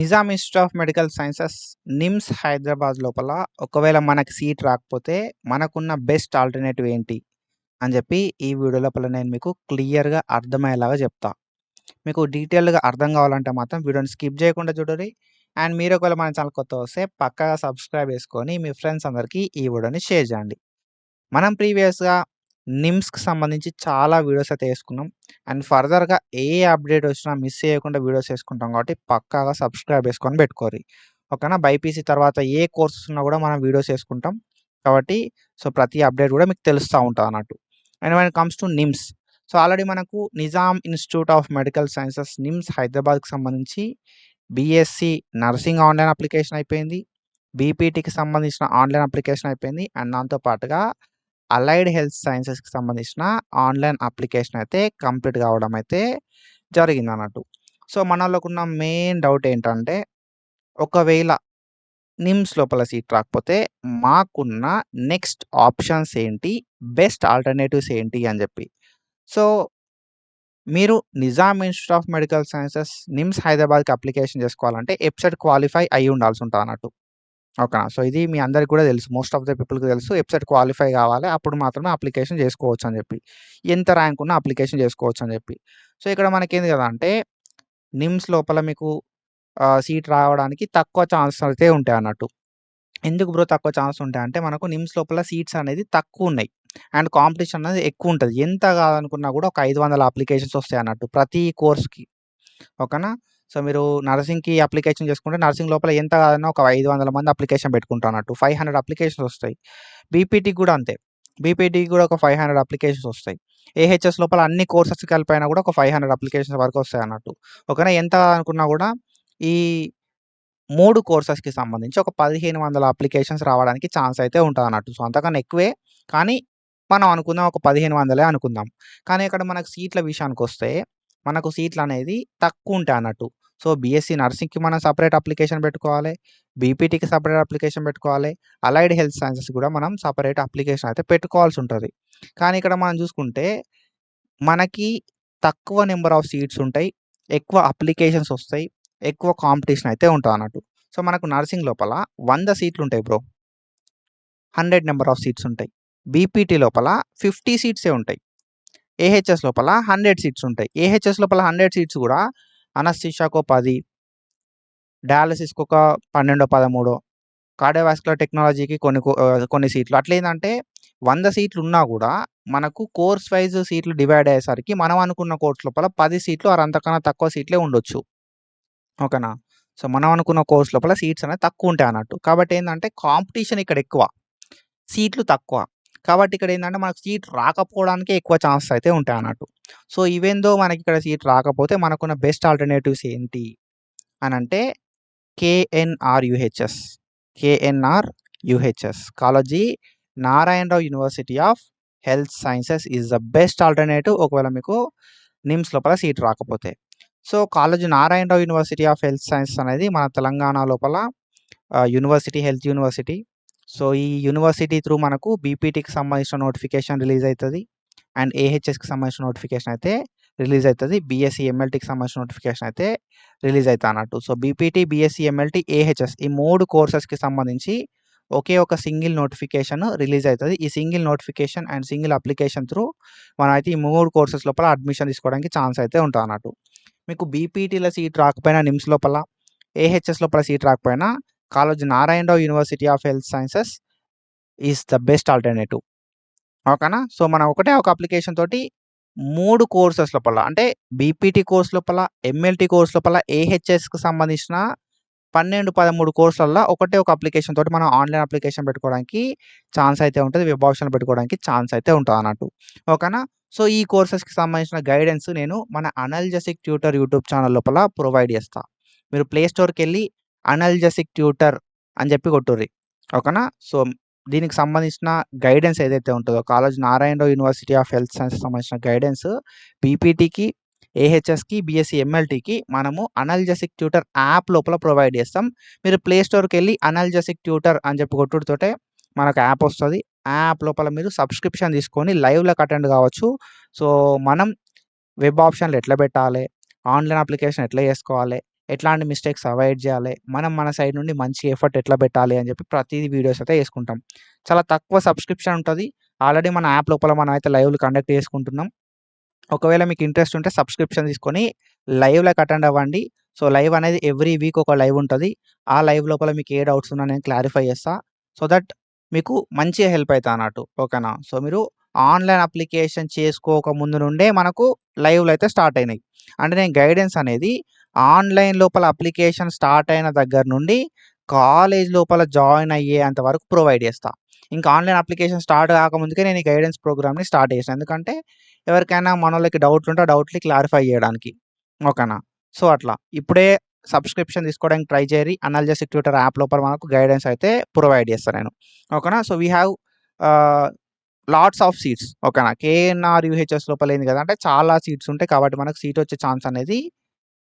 Nizam institute of medical sciences NIMS Hyderabad లోపల ఒకవేళ మనకి సీట్ రాకపోతే మనకున్న బెస్ట్ ఆల్టర్‌నేటివ్ ఏంటి? అని జెప్పి ఈ వీడియో లోపల నేను మీకు క్లియర్‌గా అర్థమయ్యేలాగా జెప్తా. మీకు డీటెయిల్డ్‌గా అర్థం గావాలంటే మాత్రం వీడియోని స్కిప్ జేయకుండా చూడుర్రి. అండ్ మీరు ఒకవేళ మన ఛానల్ కొత్తగా వస్తే పక్కాగా సబ్స్క్రైబ్ చేసుకొని మీ ఫ్రెండ్స్ అందరికి ఈ వీడియోని షేర్ జేయండి. మనం ప్రీవియస్‌గా నిమ్స్‌కి సంబంధించి చాలా వీడియోస్ అయితే చేసుకున్నాం. అండ్ ఫర్దర్‌గా ఏ అప్డేట్ వచ్చినా మిస్ చేయకుండా వీడియోస్ చేసుకుంటాం కాబట్టి పక్కాగా సబ్స్క్రైబ్ చేసుకొని పెట్టుకోర్రి. ఓకేనా? బైపీసీ తర్వాత ఏ కోర్సెస్ ఉన్నా కూడా మనం వీడియోస్ చేసుకుంటాం. కాబట్టి ప్రతి అప్డేట్ కూడా మీకు తెలుస్తా ఉంటదన్నట్టు. And when it comes to NIMS. Already మనకు Nizam institute of medical sciences NIMS హైదరాబాద్‌కి సంబంధించి బీఎస్సీ నర్సింగ్ ఆన్‌లైన్ అప్లికేషన్ అయిపోయింది. బీపీటీకి సంబంధించిన ఆన్‌లైన్ అప్లికేషన్ అయిపోయింది. అండ్ దాంతో పాటుగా అలైడ్ హెల్త్ సైన్సెస్‌కి సంబంధించిన ఆన్‌లైన్ అప్లికేషన్ అయితే కంప్లీట్ కావడం అయితే జరిగిందన్నట్టు. మనోళ్ళకున్న మెయిన్ డౌట్ ఏంటంటే, ఒకవేళ నిమ్స్ లోపల సీట్ రాకపోతే మాకున్న నెక్స్ట్ ఆప్షన్స్ ఏంటి? బెస్ట్ ఆల్టర్‌నేటివ్స్ ఏంటి? అని జెప్పి. సో, మీరు Nizam institute of medical sciences NIMS హైదరాబాద్‌కి అప్లికేషన్ జేసుకోవాలంటే ఎబ్సెట్ క్వాలిఫై అయ్యి ఉండాల్సుంటదన్నట్టు. ఓకేనా? ఇది మీ అందరికి కూడా తెలుసు. మోస్ట్ ఆఫ్ ద పీపుల్‌కి తెలుసు. వెబ్‌సైట్ క్వాలిఫై కావాలి. అప్పుడు మాత్రమే అప్లికేషన్ చేసుకోవచ్చని చెప్పి. ఎంత ర్యాంక్ ఉన్నా అప్లికేషన్ చేసుకోవచ్చని చెప్పి. ఇక్కడ మనకేంది కదా అంటే నిమ్స్ లోపల మీకు సీట్ రావడానికి తక్కువ ఛాన్సెస్ అయితే ఉంటాయన్నట్టు. ఎందుకు బ్రో తక్కువ ఛాన్స్ ఉంటాయంటే మనకు నిమ్స్ లోపల సీట్స్ అనేది తక్కువున్నాయి. అండ్ కాంపిటీషన్ అనేది ఎక్కువుంటది. ఎంత కాదనుకున్నా కూడా ఒక 500 అప్లికేషన్స్ వస్తాయన్నట్టు ప్రతి కోర్స్‌కి. ఓకేనా? మీరు నర్సింగ్‌కి అప్లికేషన్ చేసుకుంటే నర్సింగ్ లోపల ఎంత కాదన్నా ఒక 500 మంది అప్లికేషన్ పెట్టుకుంటారన్నట్టు. 500 అప్లికేషన్స్ వస్తాయి. బీపీటీకి కూడా అంతే. బీపీటీకి కూడా ఒక 500 అప్లికేషన్స్ వస్తాయి. ఏహెచ్ఎస్ లోపల అన్ని కోర్సెస్ కలిపైనా కూడా ఒక 500 అప్లికేషన్స్ వరకు వస్తాయన్నట్టు. ఓకేనా? ఎంత అనుకున్నా కూడా ఈ 3 కోర్సెస్‌కి సంబంధించి ఒక 1500 అప్లికేషన్స్ రావడానికి ఛాన్స్ అయితే ఉంటదన్నట్టు. అంతకన్నా ఎక్కువే. కానీ మనం అనుకుందాం ఒక 1500 అనుకుందాం. కానీ ఇక్కడ మనకు సీట్ల విషయానికొస్తే మనకు సీట్లనేది తక్కువుంటాయన్నట్టు. బీఎస్సీ నర్సింగ్‌కి మనం సెపరేట్ అప్లికేషన్ పెట్టుకోవాలి. బీపీటీకి సెపరేట్ అప్లికేషన్ పెట్టుకోవాలి. అలైడ్ హెల్త్ సైన్సెస్ కూడా మనం సెపరేట్ అప్లికేషన్ అయితే పెట్టుకోవాల్సుంటది. కానీ ఇక్కడ మనం చూసుకుంటే మనకి తక్కువ నంబర్ ఆఫ్ సీట్స్ ఉంటాయి. ఎక్కువ అప్లికేషన్స్ వస్తాయి. ఎక్కువ కాంపిటీషన్ అయితే ఉంటదన్నట్టు. మనకు నర్సింగ్ లోపల 100 సీట్లుంటాయి బ్రో. 100 నంబర్ ఆఫ్ సీట్స్ ఉంటాయి. బీపీటీ లోపల 50 సీట్సే ఉంటాయి. ఏహెచ్ఎస్ లోపల 100 సీట్స్ ఉంటాయి. ఏహెచ్ఎస్ లోపల 100 సీట్స్ కూడా అనస్థీషియాకో 10, డయాలిసిస్‌కి ఒక 12, 13, కార్డియోవాస్కులర్ టెక్నాలజీకి కొన్ని సీట్లు. అట్లేందంటే 100 సీట్లు ఉన్నా గూడా మనకు కోర్స్ వైస్ సీట్లు డివైడ్ అయ్యేసరికి మనం అనుకున్న కోర్స్ లోపల 10 సీట్లు ఆర్ అంతకన్నా తక్కువ సీట్లే ఉండొచ్చు. ఓకేనా? మనం అనుకున్న కోర్స్ లోపల సీట్స్ అనేవి తక్కువుంటాయన్నట్టు. కాబట్టి ఏందంటే కాంపిటీషన్ ఇక్కడ ఎక్కువ. సీట్లు తక్కువ. కాబట్టి ఇక్కడ ఏందంటే మనకు సీట్ రాకపోవడానికే ఎక్కువ ఛాన్సెస్ అయితే ఉంటాయన్నట్టు. ఈవెన్ దో మనకిక్కడ సీట్ రాకపోతే మనకున్న బెస్ట్ ఆల్టర్‌నేటివ్స్ ఏంటి అనంటే KNR UHS. KNR UHS. Kaloji Narayana Rao university of health sciences is the best alternative ఒకవేళ మీకు నిమ్స్ లోపల సీట్ రాకపోతే. Kaloji Narayana Rao university of health sciences అనేది మన తెలంగాణ లోపల యూనివర్సిటీ, హెల్త్ యూనివర్సిటీ. ఈ యూనివర్సిటీ త్రూ మనకు బీపీటీకి సంబంధించిన నోటిఫికేషన్ రిలీజ్ అయితది. అండ్ ఏహెచ్ఎస్‌కి సంబంధించిన నోటిఫికేషన్ అయితే రిలీజ్ అయితది. బీఎస్సీ, ఎంఎల్టీకి సంబంధించిన నోటిఫికేషన్ అయితే రిలీజ్ అయితదన్నట్టు. బీపీటీ, బీఎస్సీ, ఎంఎల్టీ, ఏహెచ్ఎస్ ఈ 3 కోర్సెస్‌కి సంబంధించి ఒకే ఒక సింగిల్ నోటిఫికేషన్ రిలీజ్ అయితది. ఈ single notification and single application through మనమైతే ఈ 3 కోర్సెస్ లోపల అడ్మిషన్ తీసుకోవడానికి ఛాన్స్ అయితే ఉంటదన్నట్టు. మీకు బీపీటీలో సీట్ రాకపోయినా నిమ్స్ లోపల, ఏహెచ్ఎస్ లోపల సీట్ రాకపోయినా Kaloji Narayana Rao university of health sciences is the best alternative. ఓకేనా? మనం ఒకటే ఒక అప్లికేషన్ తోటి 3 కోర్సెస్ లోపల అంటే బీపీటీ కోర్స్ లోపల, ఎంఎల్టీ కోర్స్ లోపల, ఏహెచ్ఎస్‌కి సంబంధించిన 12, 13 కోర్సులల్ల ఒకటే ఒక అప్లికేషన్ తోటి మనం ఆన్‌లైన్ అప్లికేషన్ పెట్టుకోవడానికి ఛాన్స్ అయితే ఉంటది. వెబ్ ఆప్షన్ పెట్టుకోవడానికి ఛాన్స్ అయితే ఉంటదన్నట్టు. ఓకేనా? ఈ కోర్సెస్‌కి సంబంధించిన గైడెన్స్ నేను మన అనల్జెసిక్ ట్యూటర్ యూట్యూబ్ ఛానల్ లోపల ప్రొవైడ్ చేస్తా. మీరు ప్లే స్టోర్‌కెళ్ళి అనల్జెసిక్ ట్యూటర్ అని చెప్పి కొట్టుర్రి. ఓకేనా? దీనికి సంబంధించిన గైడెన్స్ ఏదైతే ఉంటదో Kaloji Narayana Rao university of health సైన్సెస్‌కి సంబంధించిన గైడెన్స్ బీపీటీకి, ఏహెచ్ఎస్‌కి, బీఎస్సీ, ఎంఎల్టీకి మనము అనల్జెసిక్ ట్యూటర్ యాప్ లోపల ప్రొవైడ్ చేస్తాం. మీరు ప్లే స్టోర్‌కెళ్ళి అనల్జెసిక్ ట్యూటర్ అని చెప్పి కొట్టుడుతోటే మనకు యాప్ వస్తది. ఆ యాప్ లోపల మీరు సబ్స్క్రిప్షన్ తీసుకొని లైవ్‌లోకి అటెండ్ కావచ్చు. మనం వెబ్ ఆప్షన్‌లు ఎట్లా పెట్టాలే, ఆన్‌లైన్ అప్లికేషన్ ఎట్లా చేసుకోవాలి, ఎట్లాంటి మిస్టేక్స్ అవాయిడ్ చేయాలి, మనం మన సైడ్ నుండి మంచి ఎఫర్ట్ ఎట్లా పెట్టాలి అని చెప్పి ప్రతిదీ వీడియోస్ అయితే చేసుకుంటాం. చాలా తక్కువ సబ్స్క్రిప్షన్ ఉంటుంది. ఆల్రెడీ మన యాప్ లోపల మనం అయితే లైవ్‌లు కండక్ట్ చేసుకుంటున్నాం. ఒకవేళ మీకు ఇంట్రెస్ట్ ఉంటే సబ్స్క్రిప్షన్ తీసుకొని లైవ్‌లోకి అటెండ్ అవ్వండి. సో, లైవ్ అనేది ఎవ్రీ వీక్ ఒక లైవ్ ఉంటది. ఆ లైవ్ లోపల మీకు ఏ డౌట్స్ ఉన్నా నేను క్లారిఫై చేస్తా. సో దట్ మీకు మంచిగా హెల్ప్ అయితా అన్నట్టు. ఓకేనా? సో, మీరు ఆన్‌లైన్ అప్లికేషన్ చేసుకోక ముందు నుండే మనకు లైవ్‌లు అయితే స్టార్ట్ అయినాయి. అంటే నేను గైడెన్స్ అనేది ఆన్‌లైన్ లోపల అప్లికేషన్ స్టార్ట్ అయిన దగ్గర నుండి కాలేజ్ లోపల జాయిన్ అయ్యేంత వరకు ప్రొవైడ్ చేస్తా. ఇంకా ఆన్‌లైన్ అప్లికేషన్ స్టార్ట్ కాకముందుకే నేను ఈ గైడెన్స్ ప్రోగ్రామ్‌ని స్టార్ట్ చేశాను. ఎందుకంటే ఎవరికైనా మనోళ్ళకి డౌట్లుంటే ఆ డౌట్‌ని క్లారిఫై చేయడానికి. ఓకేనా? సో, అట్లా. ఇప్పుడే సబ్స్క్రిప్షన్ తీసుకోవడానికి ట్రై చేయరి. అనాలిసిస్ ట్యూటర్ యాప్ లోపల మనకు గైడెన్స్ అయితే ప్రొవైడ్ చేస్తా నేను. ఓకేనా? సో, వి హావ్ ఆహ్, లాట్స్ ఆఫ్ సీట్స్. ఓకేనా? కేఎన్ఆర్ యూహెచ్ఎస్ లోపల ఏంది కదా అంటే చాలా సీట్స్ ఉంటాయి. కాబట్టి మనకు సీట్ వచ్చే ఛాన్స్ అనేది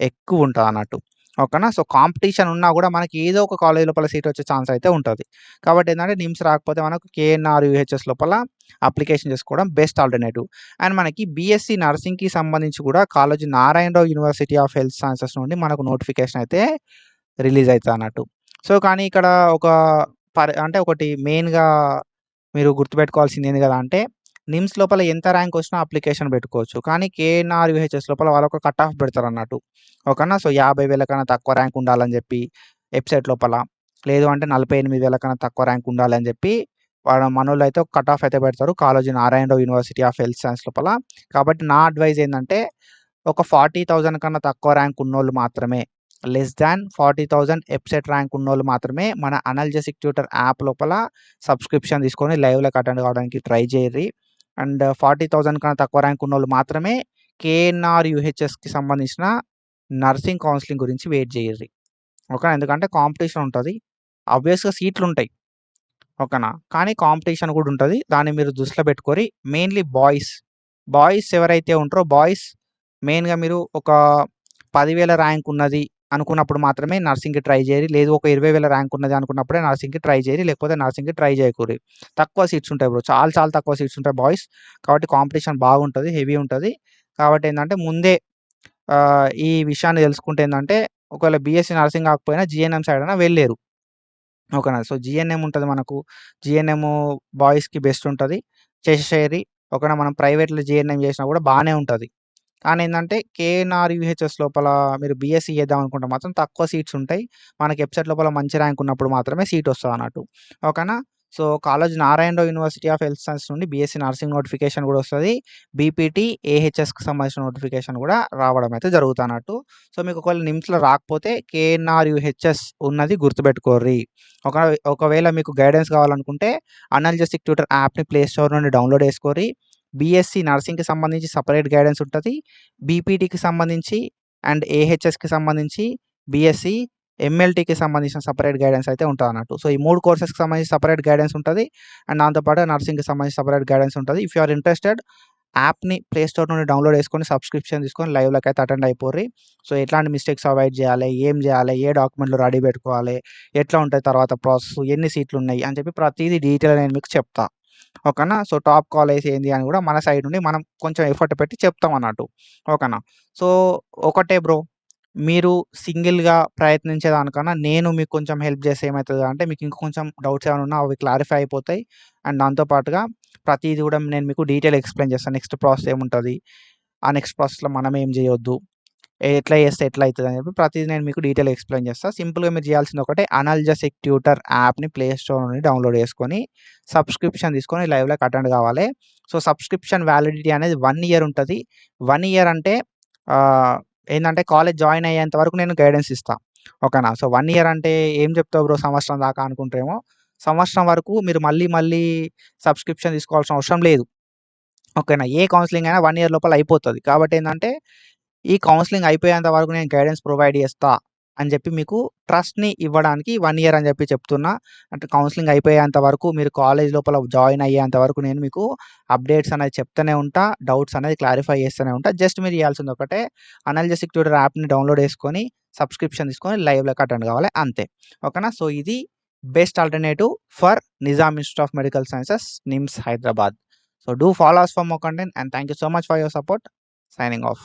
ఎక్కువుంటదన్నట్టు. ఓకేనా? సో, కాంపిటీషన్ ఉన్నా గూడా మనకి ఏదో ఒక కాలేజ్ లోపల సీట్ వచ్చే ఛాన్స్ అయితే ఉంటది. కాబట్టి ఏందంటే నిమ్స్ రాకపోతే మనకు కేఎన్ఆర్ యూహెచ్ఎస్ లోపల అప్లికేషన్ చేసుకోవడం బెస్ట్ ఆల్టర్‌నేటివ్. అండ్ మనకి బీఎస్సీ నర్సింగ్‌కి సంబంధించి కూడా Kaloji Narayana Rao university of health sciences నుండి మనకు నోటిఫికేషన్ అయితే రిలీజ్ అయితదన్నట్టు. సో, కానీ ఇక్కడ ఒక అంటే ఒకటి మెయిన్‌గా మీరు గుర్తుపెట్టుకోవాల్సింది ఏంది కదా అంటే నిమ్స్ లోపల ఎంత ర్యాంక్ వచ్చినా అప్లికేషన్ పెట్టుకోవచ్చు. కానీ కేఎన్ఆర్ యూహెచ్ఎస్ లోపల వాళ్ళొక కట్ ఆఫ్ పెడతారన్నట్టు. ఓకేనా? సో, 50,000 కన్నా తక్కువ ర్యాంక్ ఉండాలని చెప్పి వెబ్‌సైట్ లోపల. లేదు అంటే 48,000 కన్నా తక్కువ ర్యాంక్ ఉండాలని చెప్పి మనోళ్ళైతే ఒక కట్ ఆఫ్ అయితే పెడతారు. Kaloji Narayana Rao university of health science లోపల. కాబట్టి నా అడ్వైస్ ఏందంటే ఒక 40,000 కన్నా తక్కువ ర్యాంక్ ఉన్నోళ్ళు మాత్రమే, లెస్ థాన్ 40,000 వెబ్‌సైట్ ర్యాంక్ ఉన్నోళ్ళు మాత్రమే మన అనాల్జెసిక్ ట్యూటర్ యాప్ లోపల సబ్స్క్రిప్షన్ తీసుకొని లైవ్‌లోకి అటెండ్ కావడానికి ట్రై చేయర్రి. అండ్ 40,000 కన్నా తక్కువ ర్యాంక్ ఉన్నోళ్ళు మాత్రమే కేఎన్ఆర్ యూహెచ్ఎస్‌కి సంబంధించిన నర్సింగ్ కౌన్సెలింగ్ గురించి వెయిట్ చేయర్రి. ఓకేనా? ఎందుకంటే కాంపిటీషన్ ఉంటది. ఆబ్వియస్‌గా సీట్లుంటాయి. ఓకేనా? కానీ కాంపిటీషన్ కూడా ఉంటది. దాన్ని మీరు దృష్టిలో పెట్టుకొని మెయిన్‌లీ బాయ్స్ ఎవరైతే ఉంటారో మెయిన్‌గా మీరు ఒక 10,000 ర్యాంక్ ఉన్నది అనుకున్నప్పుడు మాత్రమే నర్సింగ్‌కి ట్రై చేయాలి. లేదు ఒక 20,000 ర్యాంక్ ఉన్నది అనుకున్నప్పుడే నర్సింగ్‌కి ట్రై చేయాలి. లేకపోతే నర్సింగ్‌కి ట్రై చేయకూరి. తక్కువ సీట్స్ ఉంటాయి బ్రో. చాలా చాలా తక్కువ సీట్స్ ఉంటాయి బాయ్స్. కాబట్టి కాంపిటీషన్ బాగుంటది. హెవీ ఉంటది. కాబట్టి ఏందంటే ముందే ఈ విషయాన్ని తెలుసుకుంటే ఏందంటే ఒకవేళ బీఎస్సీ నర్సింగ్ కాకపోయినా జీఎన్ఎం సైడ్ అయినా వెళ్ళేరు. ఓకేనా? సో, జీఎన్ఎం ఉంటది మనకు. జీఎన్ఎం బాయ్స్‌కి బెస్ట్ ఉంటది. చేసేసేయరి. ఓకేనా? మనం ప్రైవేట్‌లో జీఎన్ఎం చేసినా కూడా బానే ఉంటది. కానీ ఏందంటే కేఎన్ఆర్ యూహెచ్ఎస్ లోపల మీరు బీఎస్సీ చేద్దాం అనుకుంటే మాత్రం తక్కువ సీట్స్ ఉంటాయి. మనకి వెబ్‌సైట్ లోపల మంచి ర్యాంక్ ఉన్నప్పుడు మాత్రమే సీట్ వస్తదన్నట్టు. ఓకేనా? So, Kaloji Narayana Rao university of health science నుండి బీఎస్సీ నర్సింగ్ నోటిఫికేషన్ కూడా వస్తది. బీపీటీ, ఏహెచ్ఎస్‌కి సంబంధించిన నోటిఫికేషన్ కూడా రావడం అయితే జరుగుతన్నట్టు. సో, మీకు ఒకవేళ నిమ్స్‌లో రాకపోతే కేఎన్ఆర్ యూహెచ్ఎస్ ఉన్నది గుర్తుపెట్టుకోర్రి. ఒక ఒకవేళ మీకు గైడెన్స్ కావాలనుకుంటే అనాల్జెసిక్ ట్యూటర్ యాప్‌ని ప్లే స్టోర్ నుండి డౌన్‌లోడ్ చేసుకోరి. బీఎస్సీ నర్సింగ్‌కి సంబంధించి సెపరేట్ గైడెన్స్ ఉంటది. బీపీటీకి సంబంధించి అండ్ ఏహెచ్ఎస్‌కి సంబంధించి బీఎస్సీ, ఎంఎల్టీకి సంబంధించిన సెపరేట్ గైడెన్స్ అయితే ఉంటదన్నట్టు. సో, ఈ 3 కోర్సెస్‌కి సంబంధించి సెపరేట్ గైడెన్స్ ఉంటది. అండ్ దాంతో పాటు నర్సింగ్‌కి సంబంధించి సెపరేట్ గైడెన్స్ ఉంటది. ఇఫ్ యూ ఆర్ ఇంట్రెస్టెడ్ యాప్‌ని ప్లే స్టోర్ నుండి డౌన్‌లోడ్ చేసుకొని సబ్స్క్రిప్షన్ తీసుకొని లైవ్‌లోకి అయితే అటెండ్ అయిపోర్రి. సో, ఎట్లాంటి మిస్టేక్స్ అవాయిడ్ చేయాలి, ఏం చేయాలి, ఏ డాక్యుమెంట్‌లు రెడీ పెట్టుకోవాలి, ఎట్లా ఉంటది తర్వాత ప్రాసెస్, ఎన్ని సీట్లున్నాయి అని చెప్పి ప్రతీదీ డీటెయిల్‌గా నేను మీకు చెప్తా. ఓకేనా? సో, టాప్ కాలేజ్ ఏంది అని కూడా మన సైడ్ నుండి మనం కొంచెం ఎఫర్ట్ పెట్టి చెప్తామన్నట్టు. ఓకేనా? సో, ఒకటే బ్రో మీరు సింగిల్‌గా ప్రయత్నించేదానికన్నా నేను మీకు కొంచెం హెల్ప్ చేస్తే ఏమైతది అంటే మీకు ఇంకా కొంచెం డౌట్స్ ఏమైనా ఉన్నా అవి క్లారిఫై అయిపోతాయి. అండ్ దాంతో పాటుగా ప్రతీది కూడా నేను మీకు డీటెయిల్ ఎక్స్‌ప్లెయిన్ చేస్తాను. నెక్స్ట్ ప్రాసెస్ ఏముంటది? ఆ నెక్స్ట్ ప్రాసెస్‌లో మనం ఏం చేయొద్దు? ఎట్లా చేస్తే ఎట్లా అయితదని చెప్పి ప్రతీది నేను మీకు డీటెయిల్‌గా ఎక్స్‌ప్లెయిన్ చేస్తా. సింపుల్‌గా మీరు చేయాల్సింది ఒకటే అనాల్జెసిక్ ట్యూటర్ యాప్‌ని ప్లే స్టోర్ నుండి డౌన్‌లోడ్ చేసుకొని, సబ్స్క్రిప్షన్ తీసుకొని లైవ్‌లోకి అటెండ్ కావాలి. సో, సబ్స్క్రిప్షన్ వ్యాలిడిటీ అనేది 1 ఇయర్ ఉంటది. 1 ఇయర్ అంటే ఆహ్, ఏందంటే కాలేజ్ జాయిన్ అయ్యేంత వరకు నేను గైడెన్స్ ఇస్తా. ఓకేనా? సో, 1 ఇయర్ అంటే ఏం చెప్తావు బ్రో సంవత్సరం దాకా అనుకుంటారేమో. సంవత్సరం వరకు మీరు మళ్ళీ సబ్స్క్రిప్షన్ తీసుకోవాల్సిన అవసరం లేదు. ఓకేనా? ఏ కౌన్సెలింగ్ అయినా 1 ఇయర్ లోపల అయిపోతది. కాబట్టి ఏందంటే ఈ కౌన్సెలింగ్ అయిపోయేంత వరకు నేను గైడెన్స్ ప్రొవైడ్ చేస్తా అని చెప్పి మీకు ట్రస్ట్‌ని ఇవ్వడానికి 1 ఇయర్ అని చెప్పి చెప్తున్నా. అంటే కౌన్సెలింగ్ అయిపోయేంత వరకు మీరు కాలేజ్ లోపల జాయిన్ అయ్యేంత వరకు నేను మీకు అప్డేట్స్ అనేది చెప్తూనే ఉంటా. డౌట్స్ అనేది క్లారిఫై చేస్తూనే ఉంటా. జస్ట్ మీరు చేయాల్సింది ఒకటే అనాల్జెసిక్ ట్యూటర్ యాప్‌ని డౌన్‌లోడ్ చేసుకొని, సబ్స్క్రిప్షన్ తీసుకొని లైవ్‌లోకి అటెండ్ కావాలి అంతే. ఓకేనా? సో, ఇది best alternative for Nizam institute of medical sciences, NIMS, Hyderabad. So, do follow us for more content and thank you so much for your support. Signing off.